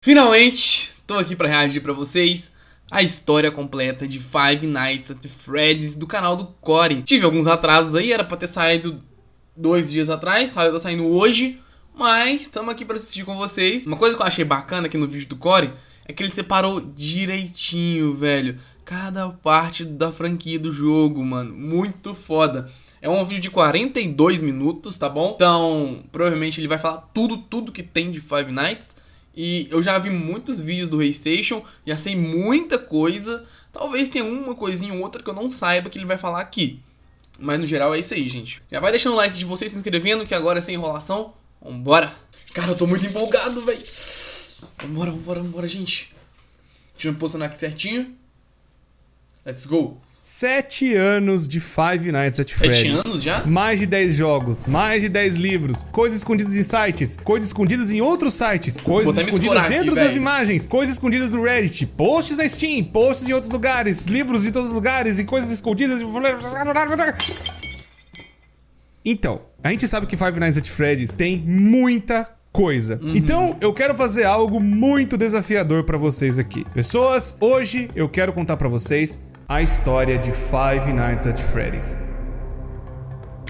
Finalmente, tô aqui pra reagir pra vocês a história completa de Five Nights at Freddy's do canal do Corey. Tive alguns atrasos aí, era pra ter saído 2 dias atrás, tá saindo hoje, mas estamos aqui pra assistir com vocês. Uma coisa que eu achei bacana aqui no vídeo do Corey é que ele separou direitinho, velho, cada parte da franquia do jogo, mano, muito foda. É um vídeo de 42 minutos, tá bom? Então, provavelmente ele vai falar tudo que tem de Five Nights. E eu já vi muitos vídeos do PlayStation, já sei muita coisa. Talvez tenha uma coisinha ou outra que eu não saiba que ele vai falar aqui. Mas no geral é isso aí, gente. Já vai deixando o like de vocês, se inscrevendo, que agora é sem enrolação. Vambora. Cara, eu tô muito empolgado, velho. Vambora, gente. Deixa eu me posicionar aqui certinho. Let's go. 7 anos de Five Nights at Freddy's. 7 anos já? Mais de 10 jogos, mais de 10 livros, coisas escondidas em sites, coisas escondidas em outros sites, coisas escondidas dentro das imagens, coisas escondidas no Reddit, posts na Steam, posts em outros lugares, livros em todos os lugares e coisas escondidas. Então, a gente sabe que Five Nights at Freddy's tem muita coisa. Então, eu quero fazer algo muito desafiador pra vocês aqui. Pessoas, hoje eu quero contar pra vocês a história de Five Nights at Freddy's.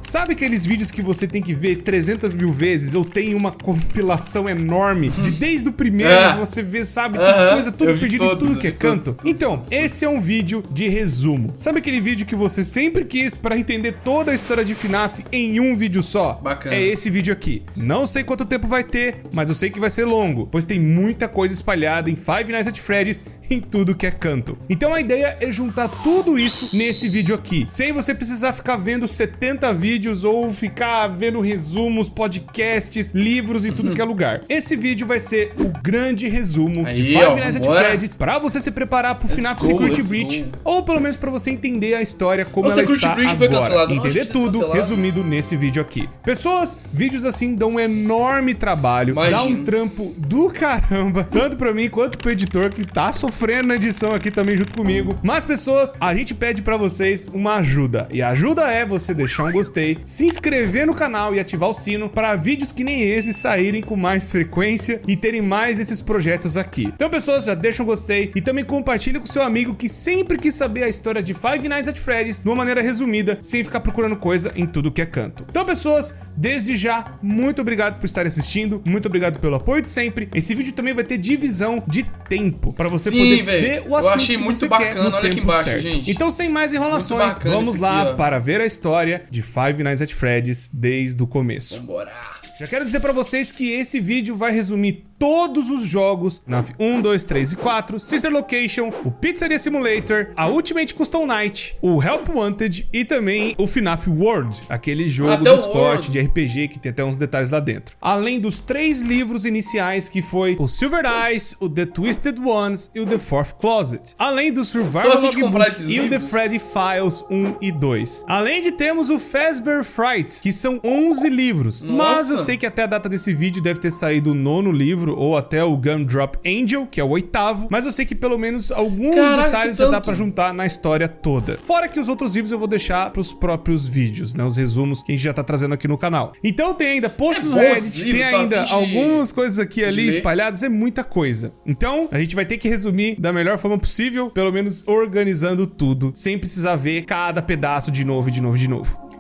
Sabe aqueles vídeos que você tem que ver 300 mil vezes? Eu tenho uma compilação enorme de desde o primeiro você vê, sabe, que coisa tudo perdido em tudo que é canto. Então, esse é um vídeo de resumo. Sabe aquele vídeo que você sempre quis pra entender toda a história de FNAF em um vídeo só? Bacana. É esse vídeo aqui. Não sei quanto tempo vai ter, mas eu sei que vai ser longo, pois tem muita coisa espalhada em Five Nights at Freddy's em tudo que é canto. Então a ideia é juntar tudo isso nesse vídeo aqui, sem você precisar ficar vendo 70 vídeos ou ficar vendo resumos, podcasts, livros em tudo que é lugar. Esse vídeo vai ser o grande resumo de Five Nights at Freddy's pra você se preparar pro FNAF Security Breach, ou pelo menos pra você entender a história como ela está agora. Entender tudo resumido nesse vídeo aqui. Pessoas, vídeos assim dão um enorme trabalho, dá um trampo do caramba, tanto pra mim quanto pro editor que tá sofrendo na edição aqui também junto comigo. Mas pessoas, a gente pede pra vocês uma ajuda, e a ajuda é você deixar um gostei, se inscrever no canal e ativar o sino para vídeos que nem esse saírem com mais frequência e terem mais desses projetos aqui. Então pessoas, já deixa um gostei e também compartilha com seu amigo que sempre quis saber a história de Five Nights at Freddy's de uma maneira resumida, sem ficar procurando coisa em tudo que é canto. Então pessoas, desde já, muito obrigado por estarem assistindo, muito obrigado pelo apoio de sempre. Esse vídeo também vai ter divisão de tempo para você poder ver o assunto que você quer no tempo certo. Gente. Então sem mais enrolações, vamos lá para ver a história de Five Nights at Freddy's desde o começo. Vambora. Já quero dizer pra vocês que esse vídeo vai resumir todos os jogos, FNAF 1, 2, 3 e 4, Sister Location, o Pizzeria Simulator, a Ultimate Custom Night, o Help Wanted e também o FNAF World, aquele jogo do esporte de RPG que tem até uns detalhes lá dentro. Além dos 3 livros iniciais que foi o Silver Eyes, o The Twisted Ones e o The Fourth Closet. Além do Survival Logbook e o The Freddy Files 1 e 2. Além de termos o Fazbear Frights, que são 11 livros. Nossa. Mas eu sei que até a data desse vídeo deve ter saído o 9º livro, ou até o Gumdrop Angel, que é o 8º, mas eu sei que pelo menos alguns detalhes já dá pra juntar na história toda. Fora que os outros livros eu vou deixar pros próprios vídeos, né, os resumos que a gente já tá trazendo aqui no canal. Então tem ainda posts no Reddit, tem ainda algumas coisas aqui ali espalhadas, é muita coisa. Então a gente vai ter que resumir da melhor forma possível, pelo menos organizando tudo, sem precisar ver cada pedaço de novo.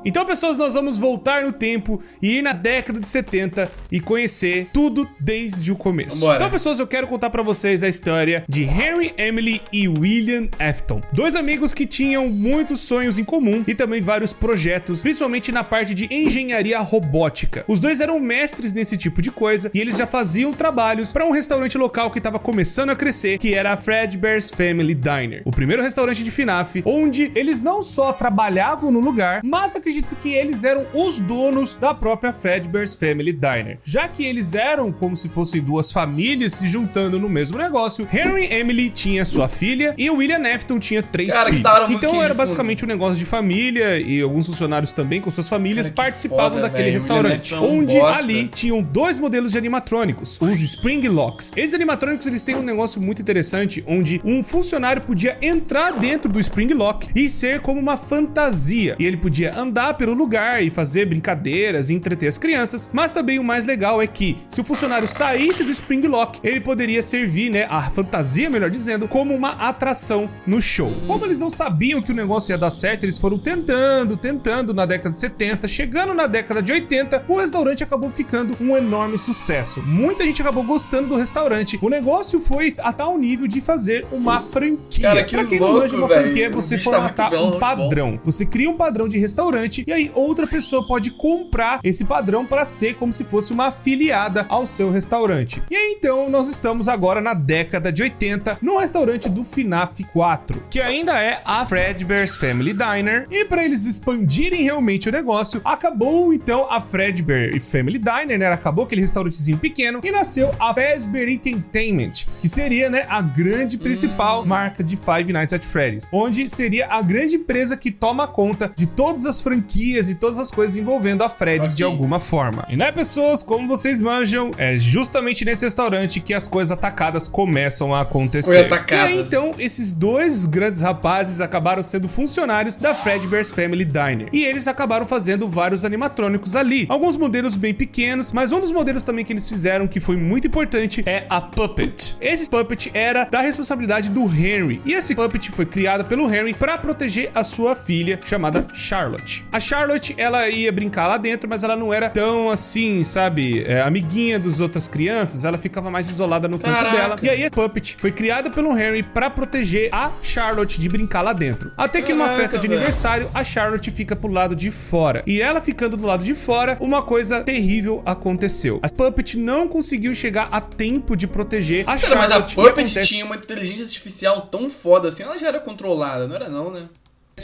Então, pessoas, nós vamos voltar no tempo e ir na década de 70 e conhecer tudo desde o começo. Vambora. Então, pessoas, eu quero contar pra vocês a história de Henry, Emily e William Afton. 2 amigos que tinham muitos sonhos em comum e também vários projetos, principalmente na parte de engenharia robótica. Os 2 eram mestres nesse tipo de coisa e eles já faziam trabalhos para um restaurante local que estava começando a crescer, que era a Fredbear's Family Diner. O primeiro restaurante de FNAF, onde eles não só trabalhavam no lugar, mas acredito que eles eram os donos da própria Fredbear's Family Diner. Já que eles eram como se fossem 2 famílias se juntando no mesmo negócio, Henry Emily tinha sua filha e o William Afton tinha 3 filhos. Então era basicamente um negócio de família e alguns funcionários também com suas famílias participavam daquele restaurante, onde ali tinham 2 modelos de animatrônicos, os Spring Locks. Esses animatrônicos, eles têm um negócio muito interessante, onde um funcionário podia entrar dentro do Spring Lock e ser como uma fantasia, e ele podia andar andar pelo lugar e fazer brincadeiras e entreter as crianças, mas também o mais legal é que se o funcionário saísse do Spring Lock, ele poderia servir, né, a fantasia, melhor dizendo, como uma atração no show. Como eles não sabiam que o negócio ia dar certo, eles foram tentando na década de 70, chegando na década de 80, o restaurante acabou ficando um enorme sucesso. Muita gente acabou gostando do restaurante. O negócio foi a tal nível de fazer uma franquia. Cara, que pra quem não manja uma franquia, é você formatar um padrão. Você cria um padrão de restaurante e aí outra pessoa pode comprar esse padrão para ser como se fosse uma afiliada ao seu restaurante. E aí então nós estamos agora na década de 80 no restaurante do FNAF 4, que ainda é a Fredbear's Family Diner, e para eles expandirem realmente o negócio, acabou então a Fredbear Family Diner, né? Acabou aquele restaurantezinho pequeno e nasceu a Fazbear Entertainment, que seria, né, a grande principal marca de Five Nights at Freddy's, onde seria a grande empresa que toma conta de todas as franquias e todas as coisas envolvendo a Freddy's de alguma forma. E né, pessoas, como vocês manjam, é justamente nesse restaurante que as coisas atacadas começam a acontecer. E aí, então, esses dois grandes rapazes acabaram sendo funcionários da Fredbear's Family Diner, e eles acabaram fazendo vários animatrônicos ali, alguns modelos bem pequenos, mas um dos modelos também que eles fizeram que foi muito importante é a Puppet. Esse Puppet era da responsabilidade do Henry, e esse Puppet foi criado pelo Henry para proteger a sua filha, chamada Charlotte. A Charlotte, ela ia brincar lá dentro, mas ela não era tão assim, sabe, amiguinha das outras crianças, ela ficava mais isolada no canto dela. E aí a Puppet foi criada pelo Henry para proteger a Charlotte de brincar lá dentro. Até que numa festa de aniversário, a Charlotte fica pro lado de fora. E ela ficando do lado de fora, uma coisa terrível aconteceu. A Puppet não conseguiu chegar a tempo de proteger a Charlotte. Mas a Puppet tinha uma inteligência artificial tão foda assim, ela já era controlada, não era não, né?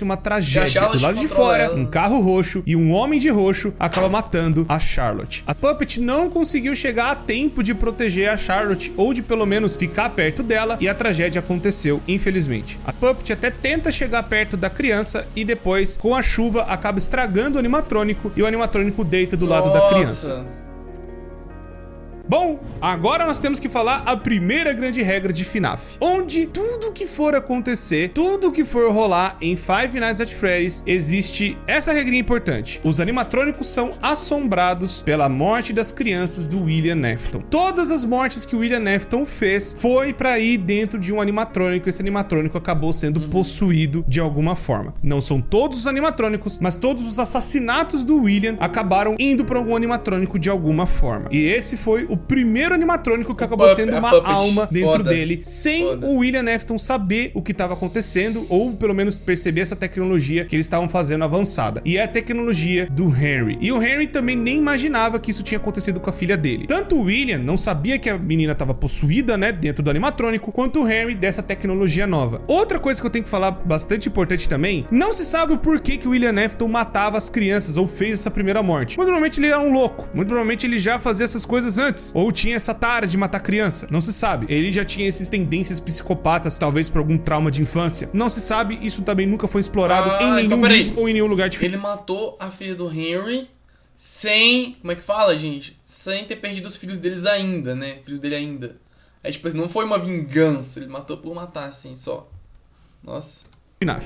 Uma tragédia do lado de fora, um carro roxo e um homem de roxo acaba matando a Charlotte. A Puppet não conseguiu chegar a tempo de proteger a Charlotte ou de pelo menos ficar perto dela, e a tragédia aconteceu, infelizmente. A Puppet até tenta chegar perto da criança e depois, com a chuva, acaba estragando o animatrônico e o animatrônico deita do lado da criança. Bom, agora nós temos que falar a primeira grande regra de FNAF, onde tudo que for acontecer, tudo que for rolar em Five Nights at Freddy's, existe essa regrinha importante: os animatrônicos são assombrados pela morte das crianças do William Afton. Todas as mortes que o William Afton fez foi pra ir dentro de um animatrônico. Esse animatrônico acabou sendo possuído de alguma forma. Não são todos os animatrônicos, mas todos os assassinatos do William acabaram indo pra algum animatrônico de alguma forma. E esse foi o primeiro animatrônico que acabou tendo uma alma dentro dele, sem o William Afton saber o que estava acontecendo, ou pelo menos perceber essa tecnologia que eles estavam fazendo avançada. E é a tecnologia do Henry. E o Henry também nem imaginava que isso tinha acontecido com a filha dele. Tanto o William não sabia que a menina estava possuída, né, dentro do animatrônico, quanto o Henry dessa tecnologia nova. Outra coisa que eu tenho que falar bastante importante também, não se sabe o porquê que o William Afton matava as crianças ou fez essa primeira morte. Muito provavelmente ele era um louco. Muito provavelmente ele já fazia essas coisas antes, ou tinha essa tara de matar criança, não se sabe. Ele já tinha essas tendências psicopatas, talvez por algum trauma de infância, não se sabe. Isso também nunca foi explorado em nenhum livro ou em nenhum lugar de filme. Ele matou a filha do Henry sem, como é que fala, gente? Sem ter perdido os filhos deles ainda, né? Filhos dele ainda. É tipo, não foi uma vingança, ele matou por matar assim só. Nossa.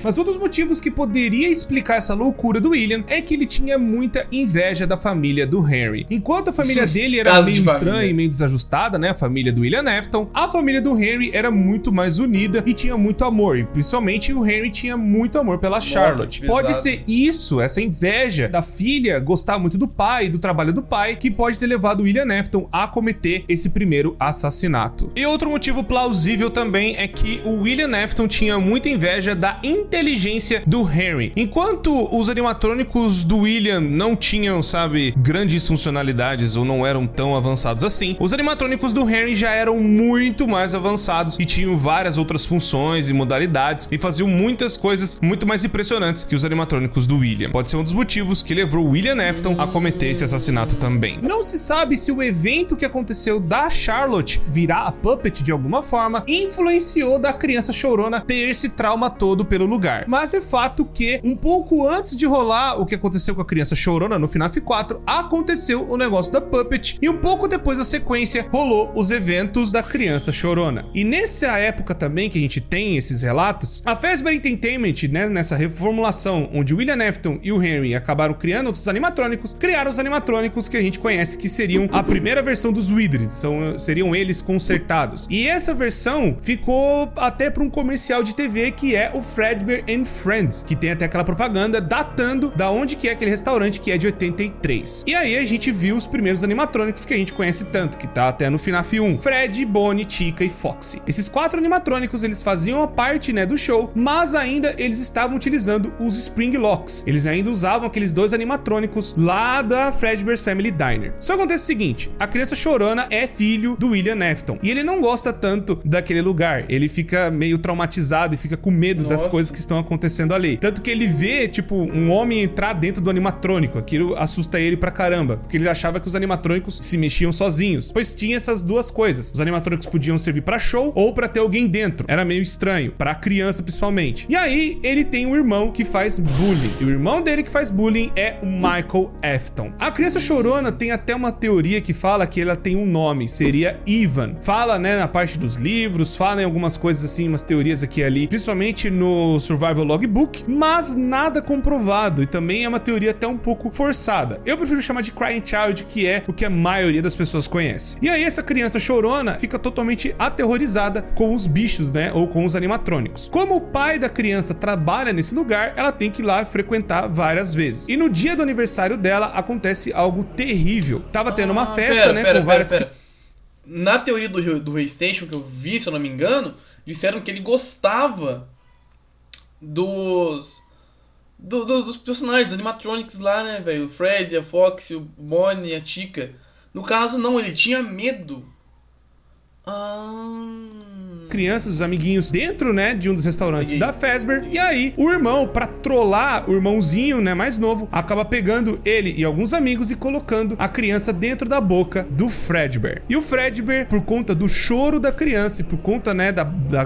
Mas um dos motivos que poderia explicar essa loucura do William é que ele tinha muita inveja da família do Henry. Enquanto a família dele era meio estranha e meio desajustada, né, a família do William Afton, a família do Henry era muito mais unida e tinha muito amor. E principalmente o Henry tinha muito amor pela Charlotte. Pode ser isso, essa inveja da filha gostar muito do pai, do trabalho do pai, que pode ter levado o William Afton a cometer esse primeiro assassinato. E outro motivo plausível também é que o William Afton tinha muita inveja da inteligência do Henry. Enquanto os animatrônicos do William não tinham, sabe, grandes funcionalidades ou não eram tão avançados assim, os animatrônicos do Henry já eram muito mais avançados e tinham várias outras funções e modalidades e faziam muitas coisas muito mais impressionantes que os animatrônicos do William. Pode ser um dos motivos que levou o William Afton a cometer esse assassinato também. Não se sabe se o evento que aconteceu da Charlotte virar a Puppet de alguma forma influenciou da criança chorona ter esse trauma todo pelo lugar. Mas é fato que, um pouco antes de rolar o que aconteceu com a criança chorona no FNAF 4, aconteceu o negócio da Puppet, e um pouco depois da sequência, rolou os eventos da criança chorona. E nessa época também que a gente tem esses relatos, a Fazbear Entertainment, né, nessa reformulação onde o William Afton e o Henry acabaram criando outros animatrônicos, criaram os animatrônicos que a gente conhece, que seriam a primeira versão dos Wizards, seriam eles consertados. E essa versão ficou até para um comercial de TV que é o Fredbear and Friends, que tem até aquela propaganda datando da onde que é aquele restaurante, que é de 83. E aí a gente viu os primeiros animatrônicos que a gente conhece tanto, que tá até no FNAF 1, Fred, Bonnie, Chica e Foxy. Esses 4 animatrônicos, eles faziam a parte, né, do show, mas ainda eles estavam utilizando os Spring Locks. Eles ainda usavam aqueles 2 animatrônicos lá da Fredbear's Family Diner. Só acontece o seguinte, a criança chorona é filho do William Afton, e ele não gosta tanto daquele lugar, ele fica meio traumatizado e fica com medo das coisas que estão acontecendo ali. Tanto que ele vê, tipo, um homem entrar dentro do animatrônico, aquilo assusta ele pra caramba, porque ele achava que os animatrônicos se mexiam sozinhos, pois tinha essas duas coisas, os animatrônicos podiam servir pra show ou pra ter alguém dentro, era meio estranho, pra criança principalmente. E aí, ele tem um irmão que faz bullying, e o irmão dele que faz bullying é o Michael Afton. A criança chorona tem até uma teoria que fala que ela tem um nome, seria Ivan. Fala, né, na parte dos livros, fala em algumas coisas assim, umas teorias aqui e ali, principalmente no Survival Logbook, mas nada comprovado, e também é uma teoria até um pouco forçada. Eu prefiro chamar de Crying Child, que é o que a maioria das pessoas conhece. E aí essa criança chorona fica totalmente aterrorizada com os bichos, né, ou com os animatrônicos. Como o pai da criança trabalha nesse lugar, ela tem que ir lá frequentar várias vezes. E no dia do aniversário dela, acontece algo terrível. Tava tendo uma festa, com várias... Na teoria do Raystation que eu vi, se eu não me engano, disseram que ele gostava dos personagens, dos animatronics lá, né, velho? O Fred, a Foxy, o Bonnie, a Chica. No caso, não, ele tinha medo. Crianças, os amiguinhos dentro, né, de um dos restaurantes da Fazbear. E aí, o irmão, pra trollar o irmãozinho, né, mais novo, acaba pegando ele e alguns amigos e colocando a criança dentro da boca do Fredbear. E o Fredbear, por conta do choro da criança e por conta, né,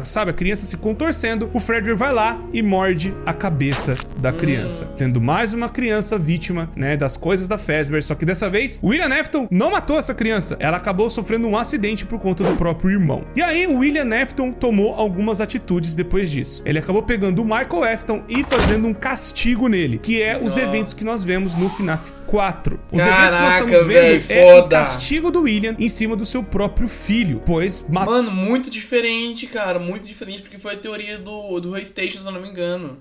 sabe, a criança se contorcendo, o Fredbear vai lá e morde a cabeça da criança, tendo mais uma criança vítima, né, das coisas da Fazbear. Só que dessa vez, o William Afton não matou essa criança, ela acabou sofrendo um acidente por conta do próprio irmão. E aí, o William Afton tomou algumas atitudes depois disso. Ele acabou pegando o Michael Afton e fazendo um castigo nele, que é os eventos que nós vemos no FNAF 4. Os eventos que nós estamos vendo é o castigo do William em cima do seu próprio filho, pois... Mano, muito diferente, cara, muito diferente, porque foi a teoria do Raystation, se eu não me engano.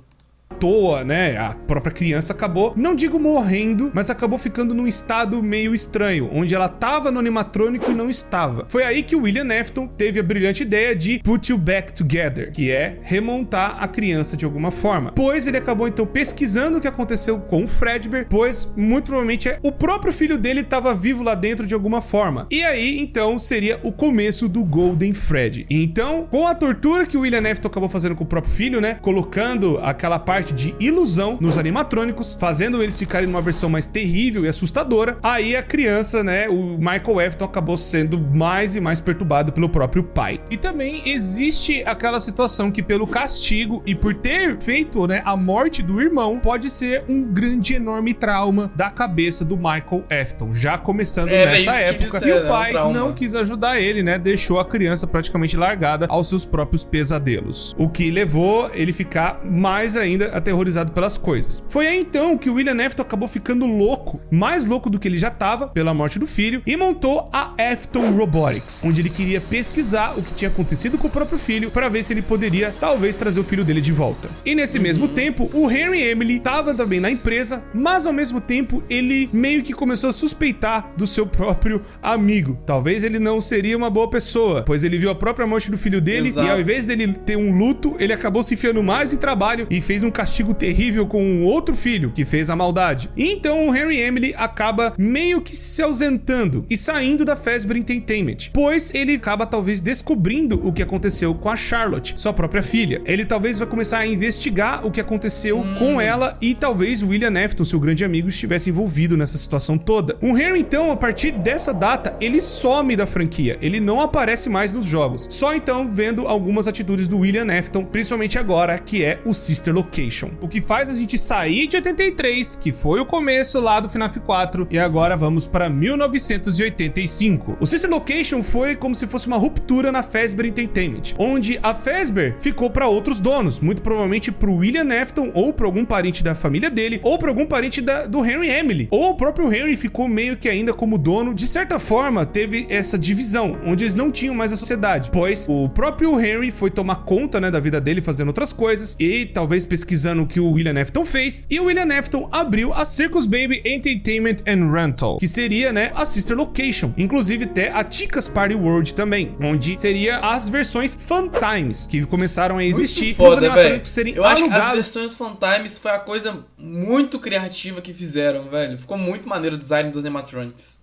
Toa, né? A própria criança acabou, não digo morrendo, mas acabou ficando num estado meio estranho, onde ela tava no animatrônico e não estava. Foi aí que o William Afton teve a brilhante ideia de put you back together, que é remontar a criança de alguma forma. Pois ele acabou então pesquisando o que aconteceu com o Fredbear, pois muito provavelmente o próprio filho dele estava vivo lá dentro de alguma forma. E aí então seria o começo do Golden Freddy. Então, com a tortura que o William Afton acabou fazendo com o próprio filho, né, colocando aquela parte de ilusão nos animatrônicos, fazendo eles ficarem numa versão mais terrível e assustadora, aí a criança, né, o Michael Afton acabou sendo mais e mais perturbado pelo próprio pai. E também existe aquela situação que pelo castigo e por ter feito, né, a morte do irmão, pode ser um grande, enorme trauma da cabeça do Michael Afton, já começando nessa época, e o pai não quis ajudar ele, né, deixou a criança praticamente largada aos seus próprios pesadelos, o que levou ele ficar mais ainda aterrorizado pelas coisas. Foi aí então que o William Afton acabou ficando louco, mais louco do que ele já estava pela morte do filho, e montou a Afton Robotics, onde ele queria pesquisar o que tinha acontecido com o próprio filho para ver se ele poderia talvez trazer o filho dele de volta. E nesse mesmo tempo, o Henry Emily estava também na empresa, mas ao mesmo tempo ele meio que começou a suspeitar do seu próprio amigo. Talvez ele não seria uma boa pessoa, pois ele viu a própria morte do filho dele. Exato. E ao invés dele ter um luto, ele acabou se enfiando mais em trabalho e fez um castigo terrível com um outro filho que fez a maldade. E então o Harry e Emily acaba meio que se ausentando e saindo da Fazbear Entertainment, pois ele acaba talvez descobrindo o que aconteceu com a Charlotte, sua própria filha. Ele talvez vai começar a investigar o que aconteceu com ela e talvez o William Afton, seu grande amigo, estivesse envolvido nessa situação toda. O Harry então, a partir dessa data, ele some da franquia, ele não aparece mais nos jogos, só então vendo algumas atitudes do William Afton, principalmente agora, que é o Sister Location. O que faz a gente sair de 83, que foi o começo lá do FNAF 4, e agora vamos para 1985. O Sister Location foi como se fosse uma ruptura na Fazbear Entertainment, onde a Fazbear ficou para outros donos, muito provavelmente pro William Afton, ou para algum parente da família dele, ou para algum parente do Henry e Emily, ou o próprio Henry ficou meio que ainda como dono. De certa forma, teve essa divisão, onde eles não tinham mais a sociedade, pois o próprio Henry foi tomar conta, né, da vida dele, fazendo outras coisas, e talvez pesquisando o que o William Afton fez, e o William Afton abriu a Circus Baby Entertainment and Rental, que seria, né, a Sister Location, inclusive até a Chica's Party World também, onde seria as versões Fun Times, que começaram a existir, para os animatrônicos serem alugados. Eu acho que as versões Fun Times foi a coisa muito criativa que fizeram, velho. Ficou muito maneiro o design dos animatronics.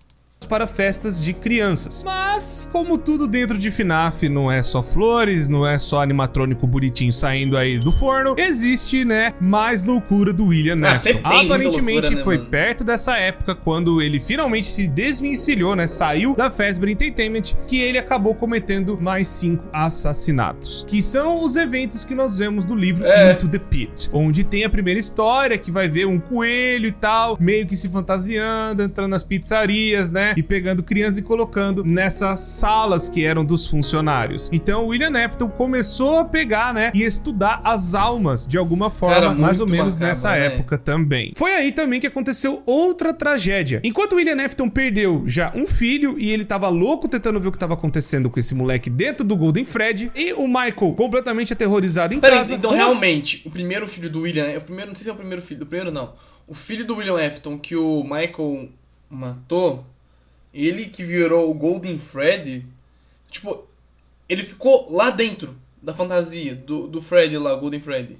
Para festas de crianças. Mas, como tudo dentro de FNAF não é só flores, não é só animatrônico bonitinho saindo aí do forno, existe, né, mais loucura do William Afton. Aparentemente loucura, né, foi perto dessa época, quando ele finalmente se desvencilhou, né, saiu da Fazbear Entertainment, que ele acabou cometendo mais 5 assassinatos, que são os eventos que nós vemos no livro Into the Pit, onde tem a primeira história, que vai ver um coelho e tal, meio que se fantasiando, entrando nas pizzarias, né, e pegando crianças e colocando nessas salas que eram dos funcionários. Então o William Afton começou a pegar, né, e estudar as almas de alguma forma, mais ou menos bacana, nessa época também. Foi aí também que aconteceu outra tragédia. Enquanto o William Afton perdeu já um filho e ele tava louco tentando ver o que tava acontecendo com esse moleque dentro do Golden Freddy, e o Michael completamente aterrorizado em casa. Então realmente, o primeiro filho do William, não sei se é o primeiro filho, o primeiro não. O filho do William Afton que o Michael matou, ele que virou o Golden Freddy, tipo, ele ficou lá dentro da fantasia do Freddy lá, o Golden Freddy.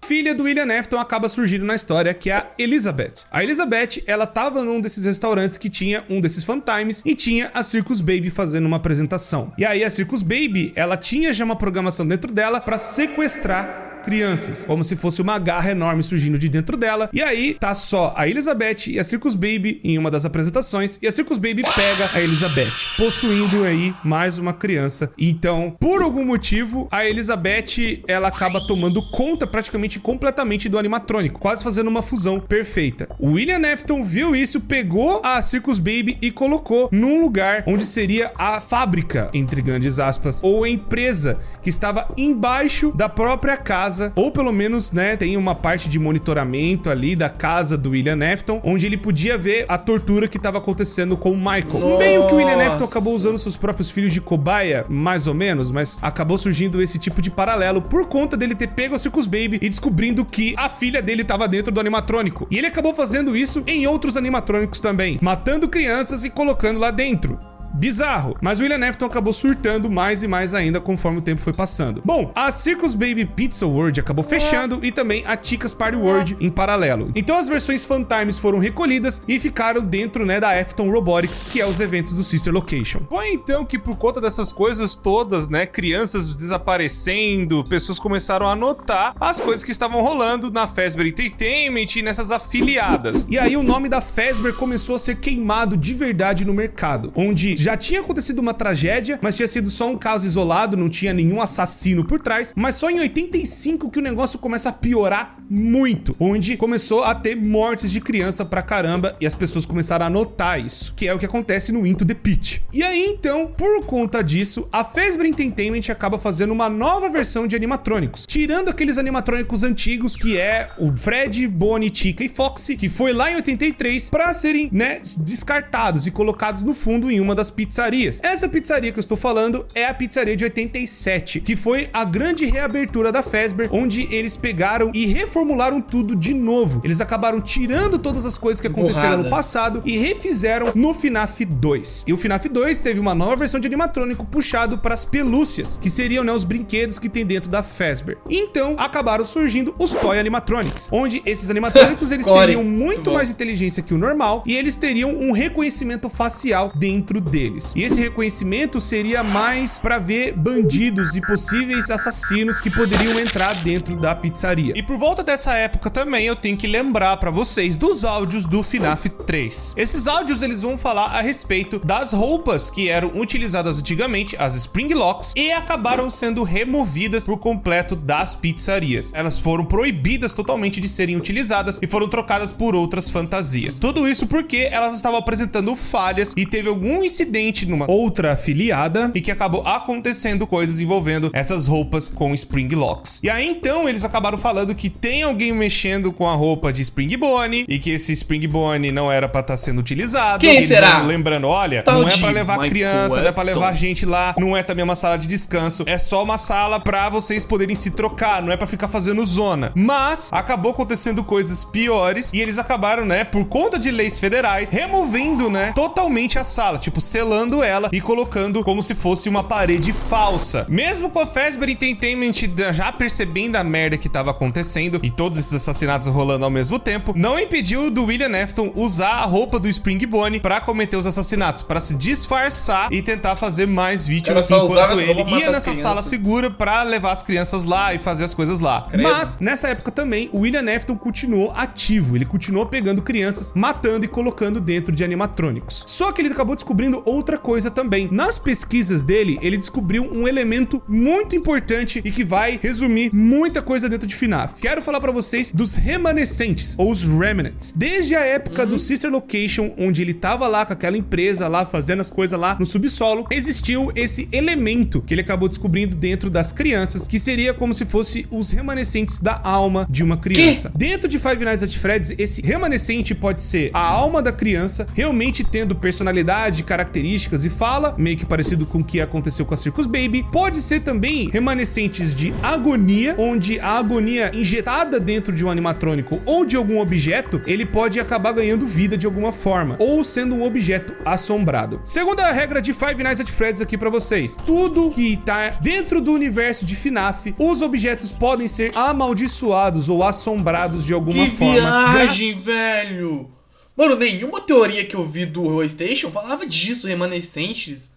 A filha do William Afton acaba surgindo na história, que é a Elizabeth. A Elizabeth, ela tava num desses restaurantes que tinha um desses Fun Times e tinha a Circus Baby fazendo uma apresentação. E aí a Circus Baby, ela tinha já uma programação dentro dela pra sequestrar crianças, como se fosse uma garra enorme surgindo de dentro dela. E aí tá só a Elizabeth e a Circus Baby em uma das apresentações, e a Circus Baby pega a Elizabeth, possuindo aí mais uma criança. Então, por algum motivo, a Elizabeth, ela acaba tomando conta praticamente completamente do animatrônico, quase fazendo uma fusão perfeita. O William Afton viu isso, pegou a Circus Baby e colocou num lugar onde seria a fábrica, entre grandes aspas, ou a empresa que estava embaixo da própria casa, ou pelo menos, né, tem uma parte de monitoramento ali da casa do William Afton, onde ele podia ver a tortura que estava acontecendo com o Michael. Nossa. Meio que o William Afton acabou usando seus próprios filhos de cobaia, mais ou menos, mas acabou surgindo esse tipo de paralelo por conta dele ter pego a Circus Baby e descobrindo que a filha dele estava dentro do animatrônico. E ele acabou fazendo isso em outros animatrônicos também, matando crianças e colocando lá dentro. Bizarro, mas o William Afton acabou surtando mais e mais ainda conforme o tempo foi passando. Bom, a Circus Baby Pizza World acabou fechando e também a Chica's Party World em paralelo. Então as versões Fun Times foram recolhidas e ficaram dentro, né, da Afton Robotics, que é os eventos do Sister Location. Foi então que, por conta dessas coisas todas, né, crianças desaparecendo, pessoas começaram a notar as coisas que estavam rolando na Fazbear Entertainment e nessas afiliadas. E aí o nome da Fazbear começou a ser queimado de verdade no mercado, onde já tinha acontecido uma tragédia, mas tinha sido só um caso isolado, não tinha nenhum assassino por trás, mas só em 85 que o negócio começa a piorar muito, onde começou a ter mortes de criança pra caramba e as pessoas começaram a notar isso, que é o que acontece no Into the Pit. E aí então, por conta disso, a Fazbear Entertainment acaba fazendo uma nova versão de animatrônicos, tirando aqueles animatrônicos antigos, que é o Fred, Bonnie, Chica e Foxy, que foi lá em 83, pra serem, né, descartados e colocados no fundo em uma das das pizzarias. Essa pizzaria que eu estou falando é a pizzaria de 87, que foi a grande reabertura da Fazbear, onde eles pegaram e reformularam tudo de novo. Eles acabaram tirando todas as coisas que aconteceram no passado e refizeram no FNAF 2. E o FNAF 2 teve uma nova versão de animatrônico puxado para as pelúcias, que seriam, né, os brinquedos que tem dentro da Fazbear. Então, acabaram surgindo os Toy Animatronics, onde esses animatrônicos eles teriam muito mais inteligência que o normal e eles teriam um reconhecimento facial dentro deles. E esse reconhecimento seria mais para ver bandidos e possíveis assassinos que poderiam entrar dentro da pizzaria. E por volta dessa época também eu tenho que lembrar para vocês dos áudios do FNAF 3. Esses áudios eles vão falar a respeito das roupas que eram utilizadas antigamente, as Spring Locks, e acabaram sendo removidas por completo das pizzarias. Elas foram proibidas totalmente de serem utilizadas e foram trocadas por outras fantasias. Tudo isso porque elas estavam apresentando falhas e teve algum incidente numa outra afiliada e que acabou acontecendo coisas envolvendo essas roupas com Spring Locks. E aí então eles acabaram falando que tem alguém mexendo com a roupa de Spring Bonnie e que esse Spring Bonnie não era pra estar sendo utilizado. Quem será? Lembrando, olha, não é pra levar criança, não é pra levar gente lá, não é também uma sala de descanso, é só uma sala pra vocês poderem se trocar, não é pra ficar fazendo zona. Mas acabou acontecendo coisas piores e eles acabaram, né, por conta de leis federais, removendo, né, totalmente a sala, tipo, selando ela e colocando como se fosse uma parede falsa. Mesmo com a Fazbear Entertainment já percebendo a merda que tava acontecendo e todos esses assassinatos rolando ao mesmo tempo, não impediu do William Afton usar a roupa do Spring Bonnie pra cometer os assassinatos, pra se disfarçar e tentar fazer mais vítimas enquanto ele ia nessa sala segura pra levar as crianças lá e fazer as coisas lá. Mas, nessa época também, o William Afton continuou ativo, ele continuou pegando crianças, matando e colocando dentro de animatrônicos. Só que ele acabou descobrindo outra coisa também. Nas pesquisas dele, ele descobriu um elemento muito importante e que vai resumir muita coisa dentro de FNAF. Quero falar pra vocês dos remanescentes, ou os remnants. Desde a época do Sister Location, onde ele tava lá com aquela empresa lá, fazendo as coisas lá no subsolo, existiu esse elemento que ele acabou descobrindo dentro das crianças, que seria como se fosse os remanescentes da alma de uma criança. Dentro de Five Nights at Freddy's, esse remanescente pode ser a alma da criança, realmente tendo personalidade, características e fala, meio que parecido com o que aconteceu com a Circus Baby. Pode ser também remanescentes de agonia, onde a agonia injetada dentro de um animatrônico ou de algum objeto, ele pode acabar ganhando vida de alguma forma, ou sendo um objeto assombrado. Segunda regra de Five Nights at Freddy's aqui pra vocês: tudo que tá dentro do universo de FNAF, os objetos podem ser amaldiçoados ou assombrados de alguma forma. Que viagem, velho! Mano, nenhuma teoria que eu vi do PlayStation falava disso, remanescentes.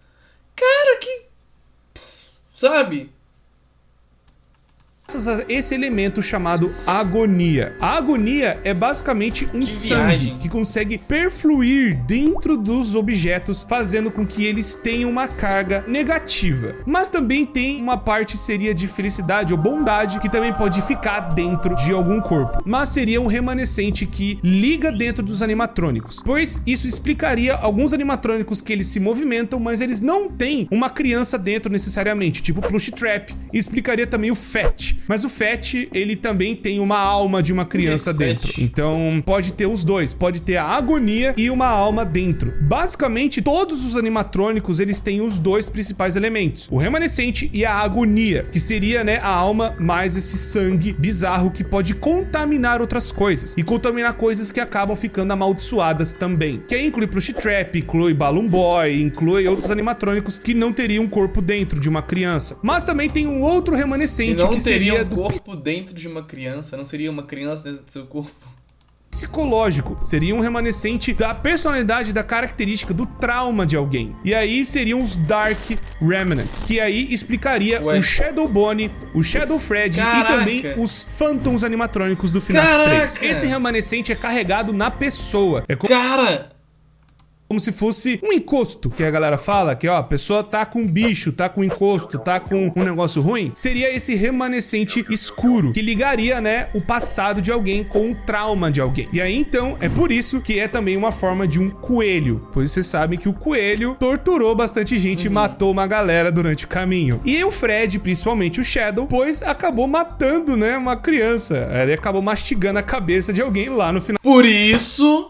Cara, que... sabe? Esse elemento chamado agonia. A agonia é basicamente um sangue que consegue perfluir dentro dos objetos, fazendo com que eles tenham uma carga negativa. Mas também tem uma parte seria de felicidade ou bondade que também pode ficar dentro de algum corpo. Mas seria um remanescente que liga dentro dos animatrônicos, pois isso explicaria alguns animatrônicos que eles se movimentam, mas eles não têm uma criança dentro necessariamente, tipo Plush Trap. E explicaria também o Fat. Mas o Fat, ele também tem uma alma de uma criança dentro. Então, pode ter os dois. Pode ter a agonia e uma alma dentro. Basicamente, todos os animatrônicos, eles têm os dois principais elementos. O remanescente e a agonia, que seria, né, a alma mais esse sangue bizarro que pode contaminar outras coisas. E contaminar coisas que acabam ficando amaldiçoadas também. Que aí inclui Plush Trap, inclui Balloon Boy, inclui outros animatrônicos que não teriam um corpo dentro de uma criança. Mas também tem um outro remanescente que seria um corpo dentro de uma criança, não seria uma criança dentro do seu corpo. Psicológico, seria um remanescente da personalidade, da característica, do trauma de alguém. E aí seriam os Dark Remnants, que aí explicaria o Shadow Bonnie, o Shadow Freddy e também os Phantoms animatrônicos do FNAF 3. Esse remanescente é carregado na pessoa. É como se fosse um encosto, que a galera fala, que ó, a pessoa tá com bicho, tá com encosto, tá com um negócio ruim. Seria esse remanescente escuro, que ligaria, né, o passado de alguém com o trauma de alguém. E aí, então, é por isso que é também uma forma de um coelho, pois vocês sabem que o coelho torturou bastante gente e matou uma galera durante o caminho. E o Fred, principalmente o Shadow, pois acabou matando, né, uma criança. Ele acabou mastigando a cabeça de alguém lá no final. Por isso...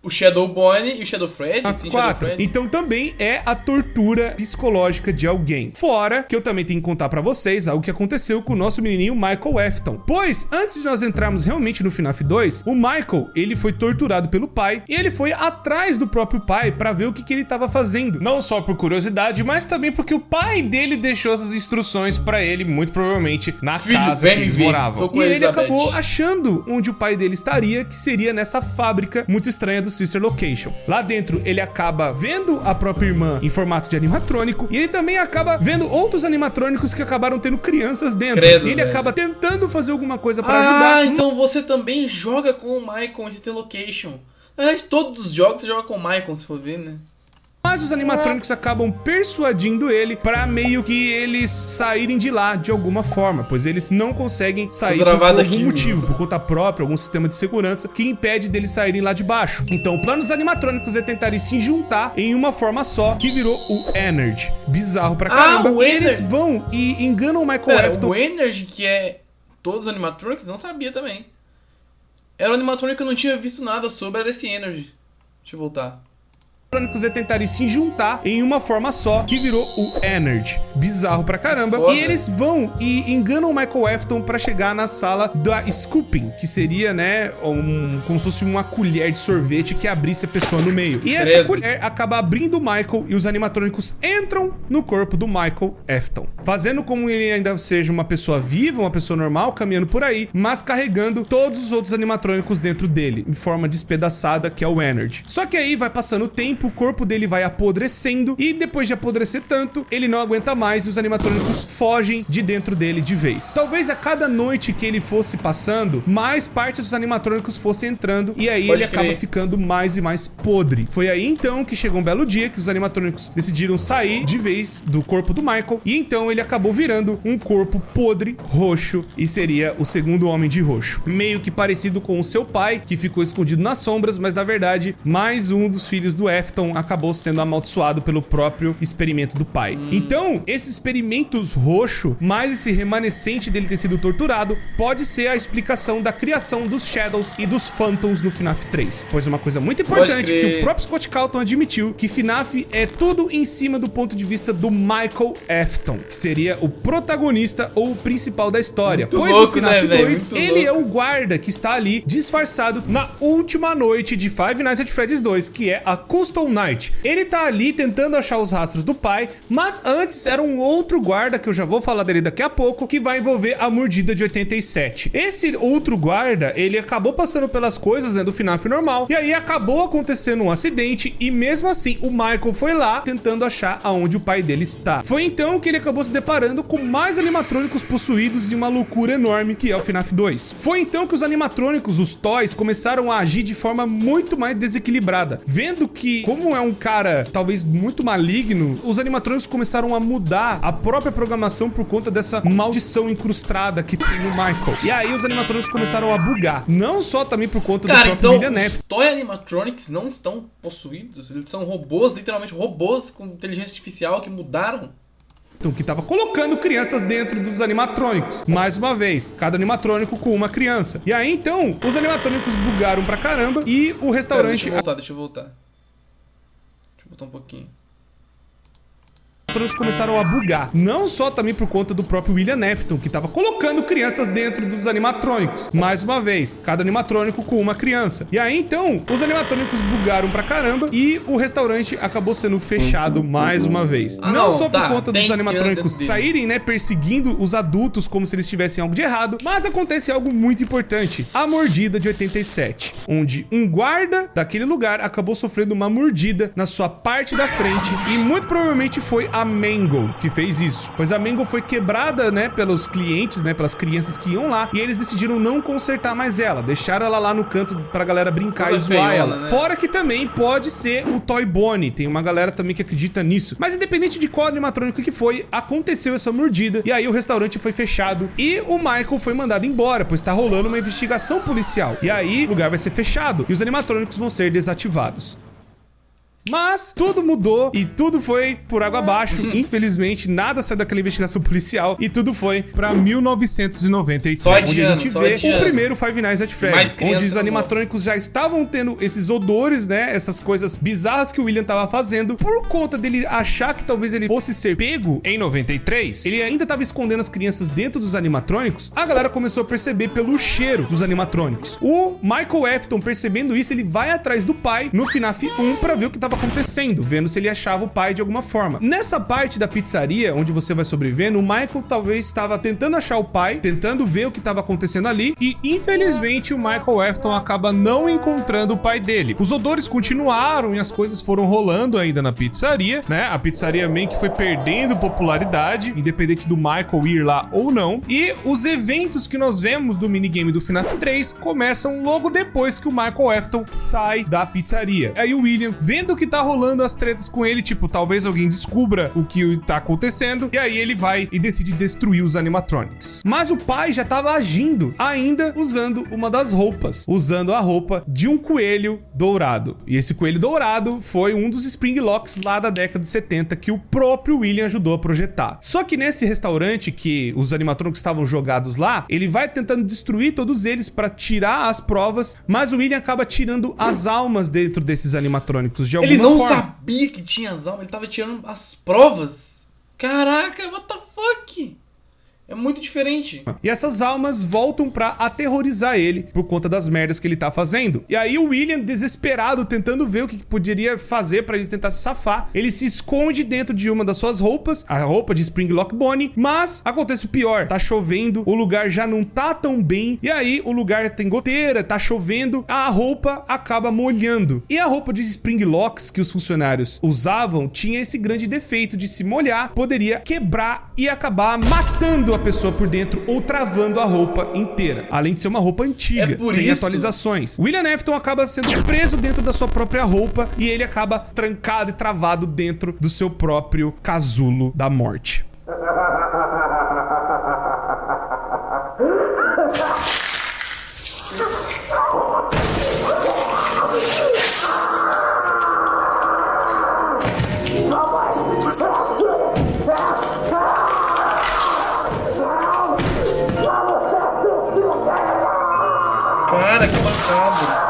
o Shadow Bonnie e o Shadow Fred. FNAF 4. Então também é a tortura psicológica de alguém. Fora que eu também tenho que contar pra vocês algo que aconteceu com o nosso menininho Michael Afton. Pois, antes de nós entrarmos realmente no FNAF 2, o Michael, ele foi torturado pelo pai e ele foi atrás do próprio pai pra ver o que ele tava fazendo. Não só por curiosidade, mas também porque o pai dele deixou essas instruções pra ele, muito provavelmente, na casa que eles moravam. E ele acabou achando onde o pai dele estaria, que seria nessa fábrica muito estranha do Sister Location. Lá dentro, ele acaba vendo a própria irmã em formato de animatrônico e ele também acaba vendo outros animatrônicos que acabaram tendo crianças dentro. Credo, e ele acaba tentando fazer alguma coisa pra ajudar. Ah, então você também joga com o Michael em Sister Location. Na verdade, todos os jogos você joga com o Michael, se for ver, né? Mas os animatrônicos acabam persuadindo ele pra meio que eles saírem de lá de alguma forma, pois eles não conseguem sair por algum motivo, por conta própria, algum sistema de segurança que impede deles saírem lá de baixo. Então o plano dos animatrônicos é tentarem se juntar em uma forma só, que virou o Energy. Bizarro pra caramba. E eles vão e enganam o Michael Afton. O Energy, que é todos os animatrônicos, não sabia também. Era um animatrônico que eu não tinha visto nada sobre, era esse Energy. Deixa eu voltar. É tentarem se juntar em uma forma só, que virou o Energy. Bizarro pra caramba. Foda. E eles vão e enganam o Michael Afton pra chegar na sala da Scooping, que seria, né, como se fosse uma colher de sorvete que abrisse a pessoa no meio. E essa colher acaba abrindo o Michael e os animatrônicos entram no corpo do Michael Afton, fazendo como ele ainda seja uma pessoa viva, uma pessoa normal, caminhando por aí, mas carregando todos os outros animatrônicos dentro dele, em forma despedaçada, que é o Energy. Só que aí vai passando o tempo, o corpo dele vai apodrecendo e depois de apodrecer tanto, ele não aguenta mais e os animatrônicos fogem de dentro dele de vez. Talvez a cada noite que ele fosse passando, mais partes dos animatrônicos fossem entrando e aí ele acaba ficando mais e mais podre. Foi aí então que chegou um belo dia que os animatrônicos decidiram sair de vez do corpo do Michael e então ele acabou virando um corpo podre, roxo, e seria o segundo homem de roxo. Meio que parecido com o seu pai, que ficou escondido nas sombras, mas na verdade mais um dos filhos do Afton acabou sendo amaldiçoado pelo próprio experimento do pai. Então, esses experimentos roxo, mais esse remanescente dele ter sido torturado, pode ser a explicação da criação dos Shadows e dos Phantoms no FNAF 3. Pois uma coisa muito importante que o próprio Scott Calton admitiu, que FNAF é tudo em cima do ponto de vista do Michael Afton, que seria o protagonista ou o principal da história. Muito pois louco, no FNAF né, 2, ele é o guarda que está ali disfarçado na última noite de Five Nights at Freddy's 2, que é a Custom Night. Ele tá ali tentando achar os rastros do pai, mas antes era um outro guarda, que eu já vou falar dele daqui a pouco, que vai envolver a mordida de 87. Esse outro guarda, ele acabou passando pelas coisas, né, do FNAF normal, e aí acabou acontecendo um acidente, e mesmo assim o Michael foi lá tentando achar aonde o pai dele está. Foi então que ele acabou se deparando com mais animatrônicos possuídos e uma loucura enorme que é o FNAF 2. Foi então que os animatrônicos, os toys, começaram a agir de forma muito mais desequilibrada, vendo que, como é um cara talvez muito maligno, os animatrônicos começaram a mudar a própria programação por conta dessa maldição incrustada que tem no Michael. E aí os animatrônicos começaram a bugar, não só também por conta do próprio William Afton. Os toy animatronics não estão possuídos, eles são robôs, literalmente robôs com inteligência artificial que mudaram. Que tava colocando crianças dentro dos animatrônicos. Mais uma vez, cada animatrônico com uma criança. E aí então, os animatrônicos bugaram pra caramba e o restaurante... Deixa eu voltar um pouquinho. Os começaram a bugar, não só também por conta do próprio William Afton, que tava colocando crianças dentro dos animatrônicos. Mais uma vez, cada animatrônico com uma criança. E aí então, os animatrônicos bugaram pra caramba e o restaurante acabou sendo fechado mais uma vez. Não só por conta dos animatrônicos saírem, né, perseguindo os adultos como se eles tivessem algo de errado, mas acontece algo muito importante: a mordida de 87, onde um guarda daquele lugar acabou sofrendo uma mordida na sua parte da frente e muito provavelmente foi a Mangle que fez isso, pois a Mangle foi quebrada, né, pelos clientes, né, pelas crianças que iam lá, e eles decidiram não consertar mais ela, deixaram ela lá no canto pra galera brincar e zoar ela, né? Fora que também pode ser o Toy Bonnie, tem uma galera também que acredita nisso, mas independente de qual animatrônico que foi, aconteceu essa mordida, e aí o restaurante foi fechado, e o Michael foi mandado embora, pois tá rolando uma investigação policial, e aí o lugar vai ser fechado, e os animatrônicos vão ser desativados. Mas tudo mudou e tudo foi por água abaixo. Infelizmente, nada saiu daquela investigação policial e tudo foi pra 1993. Só onde a adiando, gente só vê adiando. o primeiro Five Nights at Mais Freddy's, criança onde os não animatrônicos já estavam tendo esses odores, né? Essas coisas bizarras que o William tava fazendo. Por conta dele achar que talvez ele fosse ser pego em 93, ele ainda tava escondendo as crianças dentro dos animatrônicos. A galera começou a perceber pelo cheiro dos animatrônicos. O Michael Afton, percebendo isso, ele vai atrás do pai no FNAF 1 pra ver o que tava acontecendo, vendo se ele achava o pai de alguma forma. Nessa parte da pizzaria, onde você vai sobrevivendo, o Michael talvez estava tentando achar o pai, tentando ver o que estava acontecendo ali, e infelizmente o Michael Afton acaba não encontrando o pai dele. Os odores continuaram e as coisas foram rolando ainda na pizzaria, né? A pizzaria meio que foi perdendo popularidade, independente do Michael ir lá ou não. E os eventos que nós vemos do minigame do FNAF 3 começam logo depois que o Michael Afton sai da pizzaria. Aí o William, vendo que tá rolando as tretas com ele, tipo, talvez alguém descubra o que tá acontecendo, e aí ele vai e decide destruir os animatronics. Mas o pai já tava agindo, ainda usando uma das roupas, usando a roupa de um coelho dourado. E esse coelho dourado foi um dos Springlocks lá da década de 70 que o próprio William ajudou a projetar. Só que nesse restaurante que os animatronics estavam jogados lá, ele vai tentando destruir todos eles para tirar as provas, mas o William acaba tirando as almas dentro desses animatrônicos de alguma Ele não forma. sabia que tinha as almas, ele tava tirando as provas. Caraca, what the fuck? É muito diferente. E essas almas voltam pra aterrorizar ele por conta das merdas que ele tá fazendo. E aí o William, desesperado, tentando ver o que poderia fazer pra ele tentar se safar, ele se esconde dentro de uma das suas roupas, a roupa de Springlock Bonnie, mas acontece o pior, tá chovendo, o lugar já não tá tão bem, e aí o lugar tem goteira, tá chovendo, a roupa acaba molhando. E a roupa de Springlocks que os funcionários usavam tinha esse grande defeito de se molhar, poderia quebrar e acabar matando a pessoa por dentro ou travando a roupa inteira, além de ser uma roupa antiga, sem isso. atualizações. William Afton acaba sendo preso dentro da sua própria roupa e ele acaba trancado e travado dentro do seu próprio casulo da morte. Cara, que macabro.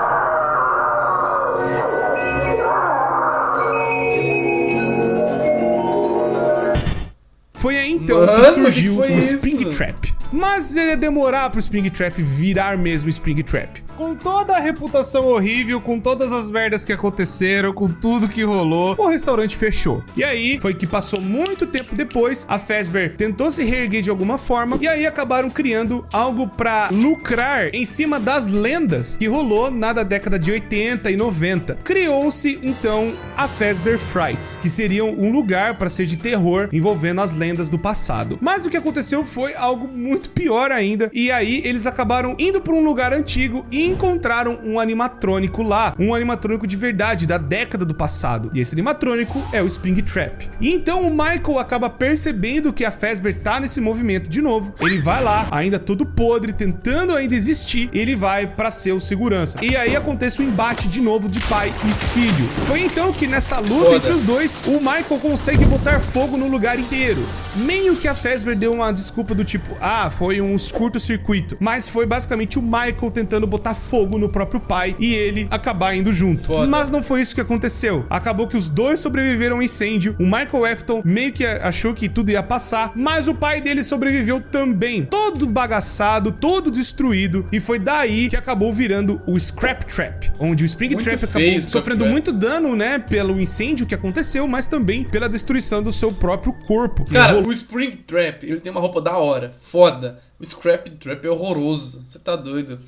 Foi aí então Mano, que surgiu que foi o isso? Springtrap. Mas ia demorar pro Springtrap virar mesmo Springtrap. Com toda a reputação horrível, com todas as merdas que aconteceram, com tudo que rolou, o restaurante fechou. E aí, foi que passou muito tempo depois, a Fazbear tentou se reerguer de alguma forma, e aí acabaram criando algo pra lucrar em cima das lendas que rolou na década de 80 e 90. Criou-se, então, a Fazbear Frights, que seriam um lugar para ser de terror envolvendo as lendas do passado. Mas o que aconteceu foi algo muito pior ainda, e aí eles acabaram indo para um lugar antigo e encontraram um animatrônico lá, um animatrônico de verdade, da década do passado. E esse animatrônico é o Springtrap. E então o Michael acaba percebendo que a Fazbear tá nesse movimento de novo. Ele vai lá, ainda todo podre, tentando ainda existir, e ele vai pra ser o segurança. E aí acontece o embate de novo de pai e filho. Foi então que nessa luta entre os dois, o Michael consegue botar fogo no lugar inteiro. Meio que a Fazbear deu uma desculpa do tipo, foi um curto-circuito. Mas foi basicamente o Michael tentando botar fogo no próprio pai e ele acabar indo junto. Mas não foi isso que aconteceu. Acabou que os dois sobreviveram ao incêndio. O Michael Afton meio que achou que tudo ia passar, mas o pai dele sobreviveu também. Todo bagaçado, todo destruído. E foi daí que acabou virando o Scrap Trap, onde o Springtrap acabou sofrendo muito dano, né, pelo incêndio que aconteceu, mas também pela destruição do seu próprio corpo. Cara, o Springtrap, ele tem uma roupa da hora, foda. O Scrap Trap é horroroso, você tá doido.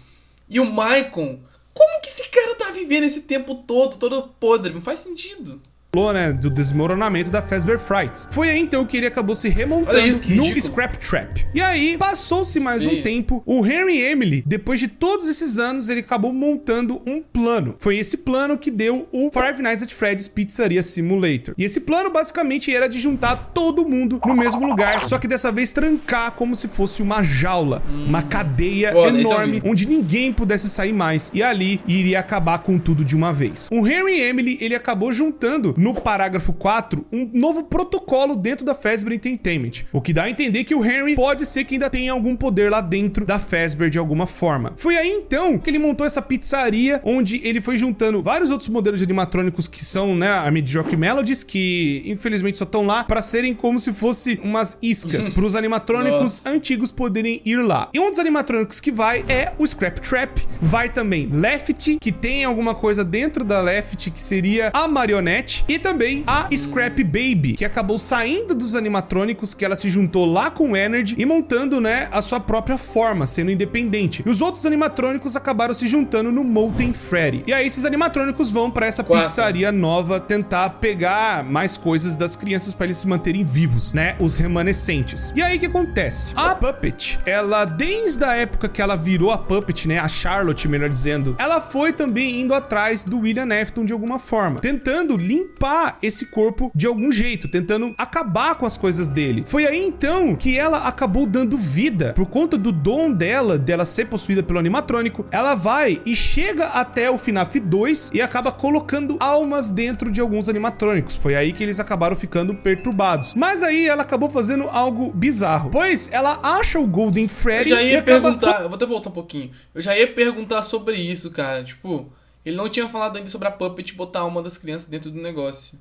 E o Michael, como que esse cara tá vivendo esse tempo todo podre? Não faz sentido. né, do desmoronamento da Fazbear Frights. Foi aí então que ele acabou se remontando no Scrap Trap. E aí, passou-se mais um tempo, o Henry Emily, depois de todos esses anos, ele acabou montando um plano. Foi esse plano que deu o Five Nights at Freddy's Pizzeria Simulator. E esse plano basicamente era de juntar todo mundo no mesmo lugar, só que dessa vez trancar como se fosse uma jaula, uma cadeia enorme, onde ninguém pudesse sair mais. E ali iria acabar com tudo de uma vez. O Henry Emily, ele acabou juntando no parágrafo 4 um novo protocolo dentro da Fazbear Entertainment, o que dá a entender que o Henry pode ser que ainda tenha algum poder lá dentro da Fazbear de alguma forma. Foi aí então que ele montou essa pizzaria, onde ele foi juntando vários outros modelos de animatrônicos que são, né, a Mediocre Melodies, que infelizmente só estão lá para serem como se fosse umas iscas para os animatrônicos antigos poderem ir lá. E um dos animatrônicos que vai é o Scrap Trap, vai também Lefty, que tem alguma coisa dentro da Lefty que seria a marionete, e também a Scrap Baby, que acabou saindo dos animatrônicos, que ela se juntou lá com o Energy e montando, né, a sua própria forma, sendo independente. E os outros animatrônicos acabaram se juntando no Molten Freddy. E aí esses animatrônicos vão pra essa pizzaria nova tentar pegar mais coisas das crianças pra eles se manterem vivos, né, os remanescentes. E aí o que acontece? A Puppet, ela desde a época que ela virou a Puppet, né, a Charlotte, melhor dizendo, ela foi também indo atrás do William Afton de alguma forma, tentando limpar esse corpo de algum jeito, tentando acabar com as coisas dele. Foi aí então que ela acabou dando vida, por conta do dom dela ser possuída pelo animatrônico. Ela vai e chega até o FNAF 2 e acaba colocando almas dentro de alguns animatrônicos. Foi aí que eles acabaram ficando perturbados. Mas aí ela acabou fazendo algo bizarro, pois ela acha o Golden Freddy. Eu já ia perguntar, eu vou até voltar um pouquinho. Eu já ia perguntar sobre isso, cara. Tipo, ele não tinha falado ainda sobre a Puppet botar uma das crianças dentro do negócio.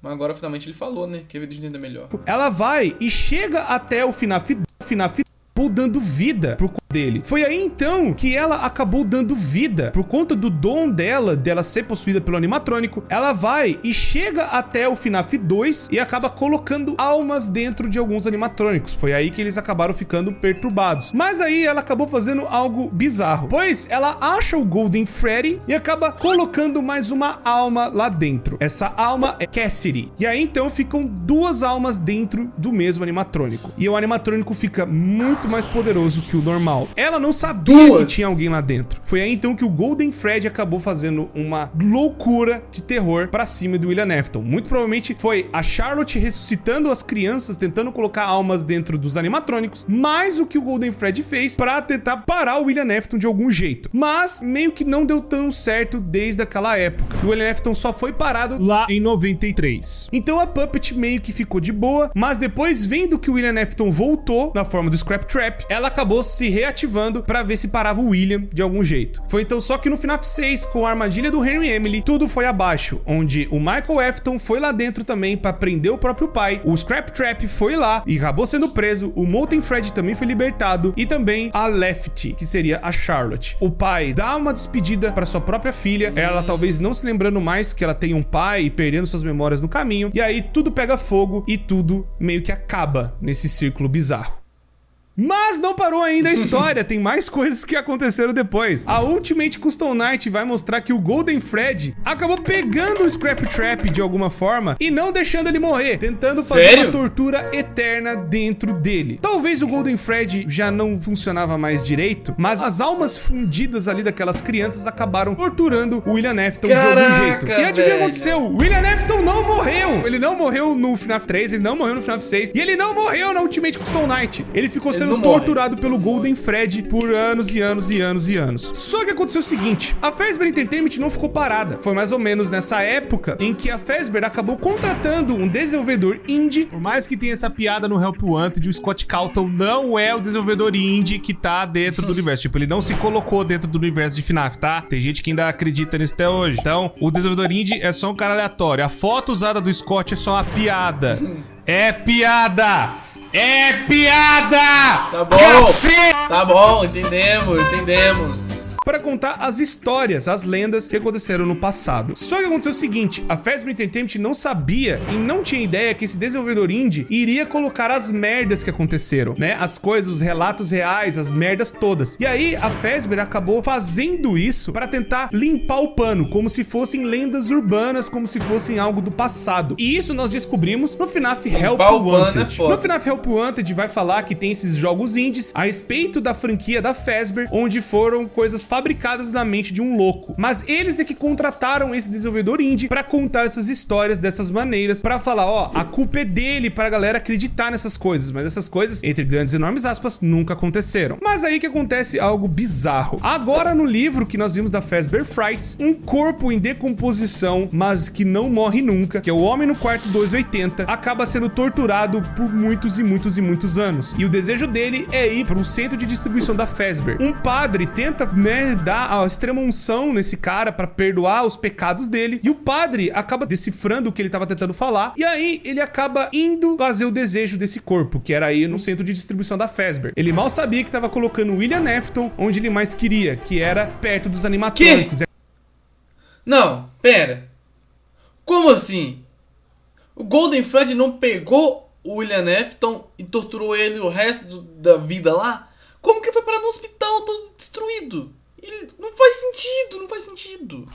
Mas agora finalmente ele falou, né? Que a vida entender melhor. Ela vai e chega até o FNAF dando vida pro dele. Foi aí então que ela acabou dando vida, por conta do dom dela ser possuída pelo animatrônico. Ela vai e chega até o FNAF 2 e acaba colocando almas dentro de alguns animatrônicos. Foi aí que eles acabaram ficando perturbados. Mas aí ela acabou fazendo algo bizarro, pois ela acha o Golden Freddy e acaba colocando mais uma alma lá dentro. Essa alma é Cassidy. E aí então ficam duas almas dentro do mesmo animatrônico. E o animatrônico fica muito mais poderoso que o normal. Ela não sabia que tinha alguém lá dentro. Foi aí então que o Golden Freddy acabou fazendo uma loucura de terror pra cima do William Afton. Muito provavelmente foi a Charlotte ressuscitando as crianças, tentando colocar almas dentro dos animatrônicos, mais o que o Golden Freddy fez pra tentar parar o William Afton de algum jeito. Mas meio que não deu tão certo desde aquela época. O William Afton só foi parado lá em 93. Então a Puppet meio que ficou de boa, mas depois, vendo que o William Afton voltou na forma do Scrap Trap, ela acabou se reativando pra ver se parava o William de algum jeito. Foi então só que no FNAF 6, com a armadilha do Henry Emily, tudo foi abaixo, onde o Michael Afton foi lá dentro também pra prender o próprio pai, o Scrap Trap foi lá e acabou sendo preso, o Molten Freddy também foi libertado e também a Lefty, que seria a Charlotte. O pai dá uma despedida pra sua própria filha, ela talvez não se lembrando mais que ela tem um pai e perdendo suas memórias no caminho, e aí tudo pega fogo e tudo meio que acaba nesse círculo bizarro. Mas não parou ainda a história, tem mais coisas que aconteceram depois. A Ultimate Custom Night vai mostrar que o Golden Freddy acabou pegando o Scrap Trap de alguma forma e não deixando ele morrer, tentando fazer uma tortura eterna dentro dele. Talvez o Golden Freddy já não funcionava mais direito, mas as almas fundidas ali daquelas crianças acabaram torturando o William Afton de algum jeito. E adivinha o que aconteceu? O William Afton não morreu! Ele não morreu no FNAF 3, ele não morreu no FNAF 6 e ele não morreu na Ultimate Custom Night. Ele ficou sendo torturado pelo Golden Freddy por anos e anos e anos e anos. Só que aconteceu o seguinte, a Fazbear Entertainment não ficou parada. Foi mais ou menos nessa época em que a Fazbear acabou contratando um desenvolvedor indie. Por mais que tenha essa piada no Help Wanted, o Scott Calton não é o desenvolvedor indie que tá dentro do universo. Tipo, ele não se colocou dentro do universo de FNAF, tá? Tem gente que ainda acredita nisso até hoje. Então, o desenvolvedor indie é só um cara aleatório. A foto usada do Scott é só uma piada. É piada! É piada! Tá bom! Tá bom, entendemos. para contar as histórias, as lendas que aconteceram no passado. Só que aconteceu o seguinte, a Fazbear Entertainment não sabia e não tinha ideia que esse desenvolvedor indie iria colocar as merdas que aconteceram, né? As coisas, os relatos reais, as merdas todas. E aí a Fazbear acabou fazendo isso para tentar limpar o pano, como se fossem lendas urbanas, como se fossem algo do passado. E isso nós descobrimos no FNAF Help Wanted. No FNAF Help Wanted vai falar que tem esses jogos indies a respeito da franquia da Fazbear, onde foram coisas fabricadas na mente de um louco. Mas eles é que contrataram esse desenvolvedor indie para contar essas histórias dessas maneiras, para falar, ó, a culpa é dele, pra galera acreditar nessas coisas. Mas essas coisas, entre grandes e enormes aspas, nunca aconteceram. Mas aí que acontece algo bizarro. Agora no livro que nós vimos da Fazbear Frights, um corpo em decomposição, mas que não morre nunca, que é o Homem no Quarto 280, acaba sendo torturado por muitos e muitos e muitos anos. E o desejo dele é ir para um centro de distribuição da Fazbear. Um padre tenta, né, dar a extrema unção nesse cara para perdoar os pecados dele, e o padre acaba decifrando o que ele tava tentando falar, e aí ele acaba indo fazer o desejo desse corpo, que era ir no centro de distribuição da Fazbear. Ele mal sabia que tava colocando o William Afton onde ele mais queria, que era perto dos animatrônicos. Não, pera. Como assim? O Golden Freddy não pegou o William Afton e torturou ele o resto da vida lá? Como que ele foi parar no hospital todo destruído? Não faz sentido, não faz sentido.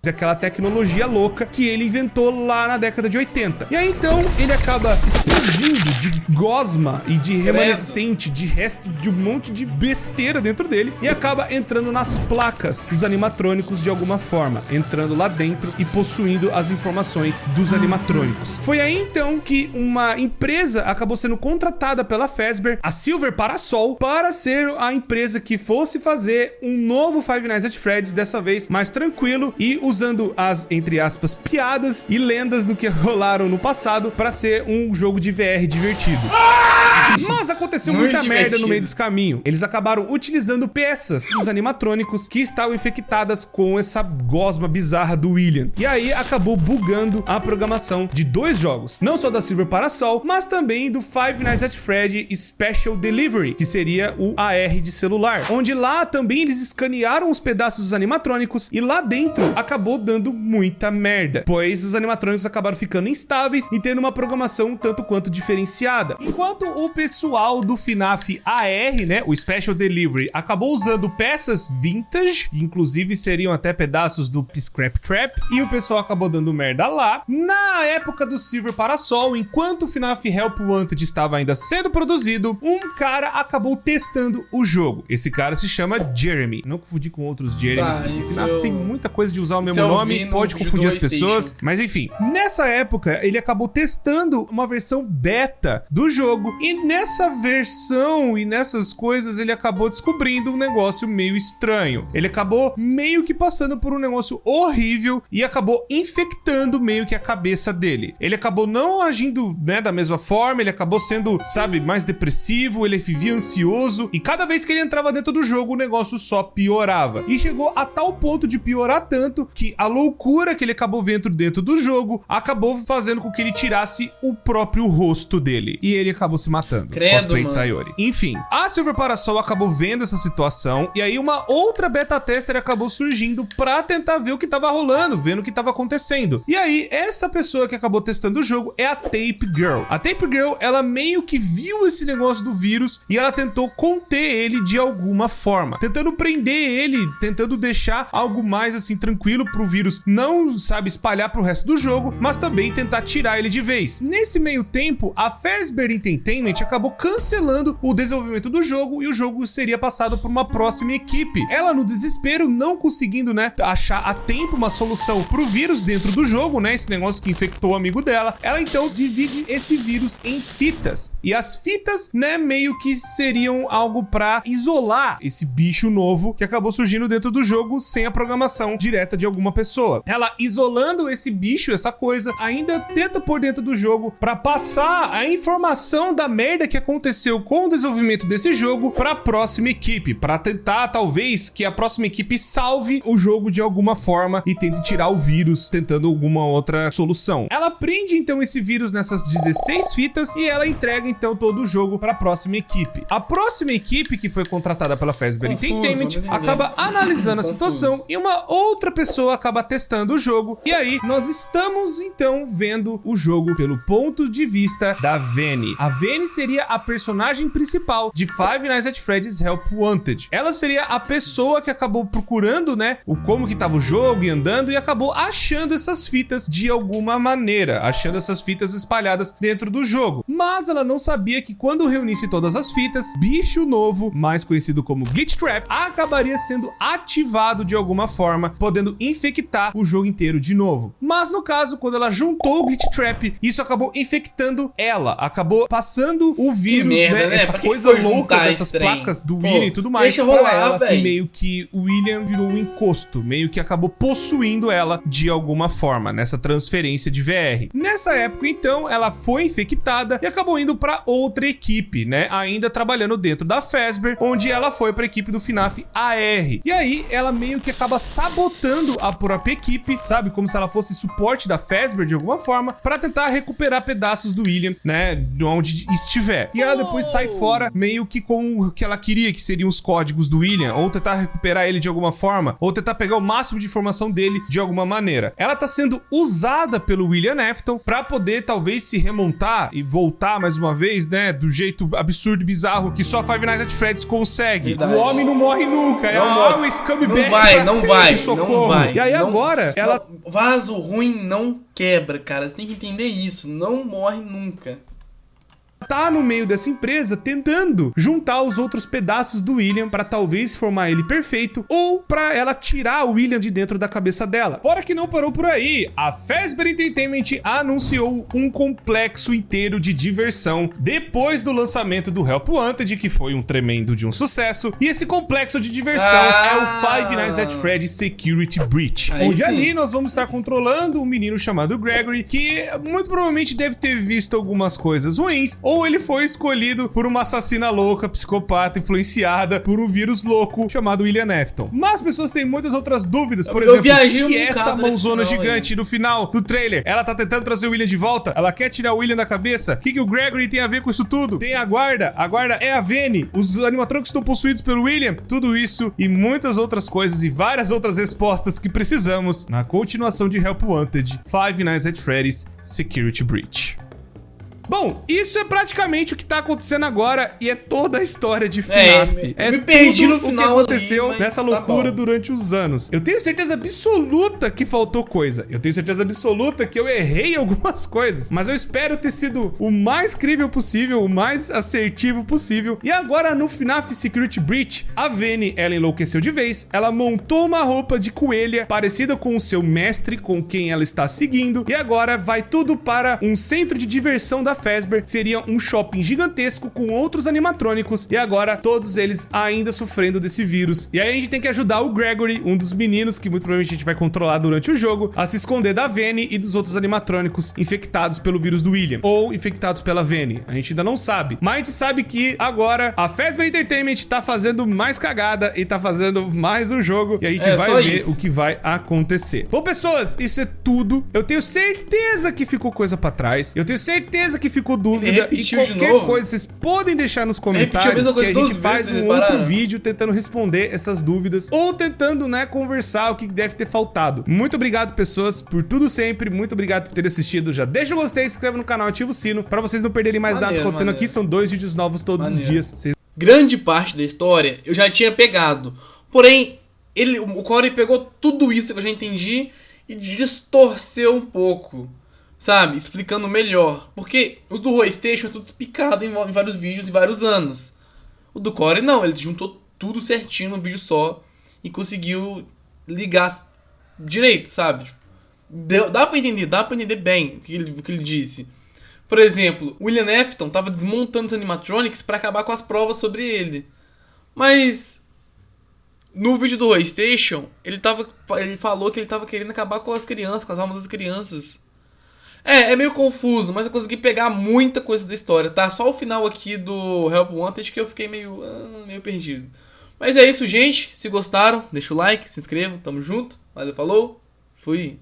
Aquela tecnologia louca que ele inventou lá na década de 80. E aí então ele acaba explodindo de gosma e de remanescente, de restos de um monte de besteira dentro dele, e acaba entrando nas placas dos animatrônicos de alguma forma, entrando lá dentro e possuindo as informações dos animatrônicos. Foi aí então que uma empresa acabou sendo contratada pela Fazbear, a Silver Parasol, para ser a empresa que fosse fazer um novo Five Nights at Freddy's, dessa vez mais tranquilo e usando as, entre aspas, piadas e lendas do que rolaram no passado para ser um jogo de VR divertido. Mas aconteceu muita merda no meio desse caminho. Eles acabaram utilizando peças dos animatrônicos que estavam infectadas com essa gosma bizarra do William. E aí acabou bugando a programação de 2 jogos. Não só da Silver Parasol, mas também do Five Nights at Freddy Special Delivery, que seria o AR de celular. Onde lá também eles escanearam os pedaços dos animatrônicos e lá dentro acabou dando muita merda, pois os animatrônicos acabaram ficando instáveis e tendo uma programação um tanto quanto diferenciada. Enquanto o pessoal do FNAF AR, né, o Special Delivery, acabou usando peças vintage, que inclusive seriam até pedaços do Scrap Trap, e o pessoal acabou dando merda lá. Na época do Silver Parasol, enquanto o FNAF Help Wanted estava ainda sendo produzido, um cara acabou testando o jogo. Esse cara se chama Jeremy. Não confundir com outros Jeremys, porque FNAF tem muita coisa de usar o mesmo nome, pode confundir as pessoas, mas enfim. Nessa época, ele acabou testando uma versão beta do jogo, e nessa versão e nessas coisas ele acabou descobrindo um negócio meio estranho. Ele acabou meio que passando por um negócio horrível e acabou infectando meio que a cabeça dele. Ele acabou não agindo, né, da mesma forma, ele acabou sendo, sabe, mais depressivo, ele vivia ansioso, e cada vez que ele entrava dentro do jogo, o negócio só piorava. E chegou a tal ponto de piorar tanto que a loucura que ele acabou vendo dentro do jogo acabou fazendo com que ele tirasse o próprio rosto dele. E ele acabou se matando. Cosplay de Sayori. Enfim, a Silver Parasol acabou vendo essa situação, e aí uma outra beta tester acabou surgindo pra tentar ver o que tava rolando, vendo o que tava acontecendo. E aí, essa pessoa que acabou testando o jogo é a Tape Girl. A Tape Girl, ela meio que viu esse negócio do vírus e ela tentou conter ele de alguma forma, tentando prender ele, tentando deixar algo mais assim tranquilo pro vírus não, sabe, espalhar pro resto do jogo, mas também tentar tirar ele de vez. Nesse meio tempo, a Fazbear Entertainment acabou cancelando o desenvolvimento do jogo e o jogo seria passado por uma próxima equipe. Ela, no desespero, não conseguindo, né, achar a tempo uma solução pro vírus dentro do jogo, né, esse negócio que infectou o amigo dela, ela então divide esse vírus em fitas. E as fitas, né, meio que seriam algo pra isolar esse bicho novo que acabou surgindo dentro do jogo sem a programação direta de alguma pessoa. Ela, isolando esse bicho, essa coisa, ainda tenta por dentro do jogo pra passar a informação da merda merda que aconteceu com o desenvolvimento desse jogo pra próxima equipe, pra tentar, talvez, que a próxima equipe salve o jogo de alguma forma e tente tirar o vírus, tentando alguma outra solução. Ela prende, então, esse vírus nessas 16 fitas e ela entrega, então, todo o jogo pra próxima equipe. A próxima equipe, que foi contratada pela Fazbear Entertainment, acaba analisando a situação e uma outra pessoa acaba testando o jogo. E aí, nós estamos, então, vendo o jogo pelo ponto de vista da Vanny. A Vanny seria a personagem principal de Five Nights at Freddy's Help Wanted. Ela seria a pessoa que acabou procurando, né, o como que tava o jogo e andando e acabou achando essas fitas de alguma maneira, achando essas fitas espalhadas dentro do jogo. Mas ela não sabia que quando reunisse todas as fitas, bicho novo, mais conhecido como Glitch Trap, acabaria sendo ativado de alguma forma, podendo infectar o jogo inteiro de novo. Mas no caso, quando ela juntou o Glitch Trap, isso acabou infectando ela, acabou passando o vírus, merda, né? Essa coisa louca dessas placas do William e tudo mais pra ela, e meio que o William virou um encosto, meio que acabou possuindo ela de alguma forma, nessa transferência de VR. Nessa época, então, ela foi infectada e acabou indo pra outra equipe, né? Ainda trabalhando dentro da Fazbear, onde ela foi pra equipe do FNAF AR. E aí, ela meio que acaba sabotando a própria equipe, sabe? Como se ela fosse suporte da Fazbear de alguma forma, pra tentar recuperar pedaços do William, né? De onde estiver. E ela depois sai fora, meio que com o que ela queria, que seriam os códigos do William, ou tentar recuperar ele de alguma forma, ou tentar pegar o máximo de informação dele de alguma maneira. Ela tá sendo usada pelo William Afton pra poder, talvez, se remontar e voltar mais uma vez, né? Do jeito absurdo e bizarro que só Five Nights at Freddy's consegue. Verdade. O homem não morre nunca. É always come back. Não vai. E aí agora, ela... Vaso ruim não quebra, cara. Você tem que entender isso. Não morre nunca. Tá no meio dessa empresa tentando juntar os outros pedaços do William pra talvez formar ele perfeito, ou pra ela tirar o William de dentro da cabeça dela. Fora que não parou por aí, a Fazbear Entertainment anunciou um complexo inteiro de diversão depois do lançamento do Help Wanted, que foi um tremendo de um sucesso, e esse complexo de diversão é o Five Nights at Freddy's Security Breach, onde ali nós vamos estar controlando um menino chamado Gregory, que muito provavelmente deve ter visto algumas coisas ruins, ou ele foi escolhido por uma assassina louca, psicopata, influenciada por um vírus louco chamado William Afton. Mas as pessoas têm muitas outras dúvidas, por exemplo, o que é essa mãozona gigante no final do trailer? Ela tá tentando trazer o William de volta? Ela quer tirar o William da cabeça? O que o Gregory tem a ver com isso tudo? Tem a guarda é a Vanny, os animatrônicos estão possuídos pelo William? Tudo isso e muitas outras coisas e várias outras respostas que precisamos na continuação de Help Wanted, Five Nights at Freddy's Security Breach. Bom, isso é praticamente o que tá acontecendo agora e é toda a história de FNAF. Me perdi no final o que aconteceu ali, nessa loucura durante os anos. Eu tenho certeza absoluta que faltou coisa. Eu tenho certeza absoluta que eu errei algumas coisas. Mas eu espero ter sido o mais crível possível, o mais assertivo possível. E agora no FNAF Security Breach, a Vanny, ela enlouqueceu de vez. Ela montou uma roupa de coelha parecida com o seu mestre, com quem ela está seguindo. E agora vai tudo para um centro de diversão da Fazbear, que seria um shopping gigantesco com outros animatrônicos, e agora todos eles ainda sofrendo desse vírus. E aí a gente tem que ajudar o Gregory, um dos meninos que muito provavelmente a gente vai controlar durante o jogo, a se esconder da Vanny e dos outros animatrônicos infectados pelo vírus do William, ou infectados pela Vanny. A gente ainda não sabe, mas a gente sabe que agora a Fazbear Entertainment tá fazendo mais cagada e tá fazendo mais um jogo, e a gente vai ver o que vai acontecer. Bom, pessoas, isso é tudo. Eu tenho certeza que ficou coisa pra trás. Eu tenho certeza que ficou dúvida, e qualquer coisa vocês podem deixar nos comentários que a gente faz um outro vídeo tentando responder essas dúvidas ou tentando, né, conversar o que deve ter faltado. Muito obrigado, pessoas, por tudo sempre. Muito obrigado por ter assistido. Já deixa o gostei, se inscreve no canal, ativa o sino pra vocês não perderem mais nada acontecendo aqui. São 2 vídeos novos todos os dias. Grande parte da história eu já tinha pegado, porém o Corey pegou tudo isso que eu já entendi e distorceu um pouco, sabe? Explicando melhor. Porque o do PlayStation é tudo explicado em vários vídeos e vários anos. O do Corey não, ele juntou tudo certinho num vídeo só e conseguiu ligar direito, sabe? Dá pra entender bem o que ele disse. Por exemplo, o William Afton tava desmontando os animatronics pra acabar com as provas sobre ele. Mas no vídeo do PlayStation, ele falou que ele tava querendo acabar com as crianças, com as almas das crianças. É meio confuso, mas eu consegui pegar muita coisa da história, tá? Só o final aqui do Help Wanted que eu fiquei meio perdido. Mas é isso, gente. Se gostaram, deixa o like, se inscreva, tamo junto. Valeu, falou, fui.